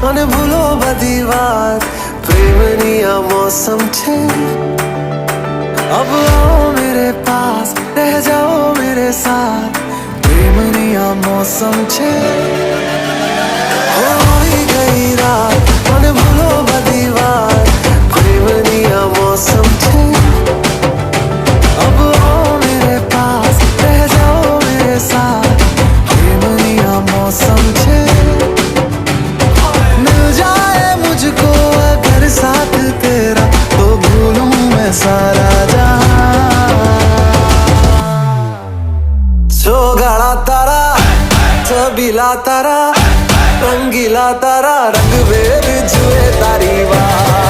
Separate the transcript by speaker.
Speaker 1: અને ભૂલો બધી વાત પ્રેમની આ મોસમ છે अब आओ मेरे पास रह जाओ मेरे साथ प्रेमनी आ मौसम छे होई गई रात મને ભૂલો બધી વાત પ્રેમની આ मौसम छे अब आओ मेरे पास रह जाओ मेरे साथ प्रेमनी आ मौसम छे मिल जाए मुझको अगर साथ तेरा तो भूलूं मैं सारा गाड़ा तारा छबीला तारा रंगीला तारा रंग बेर जुए तारी वाह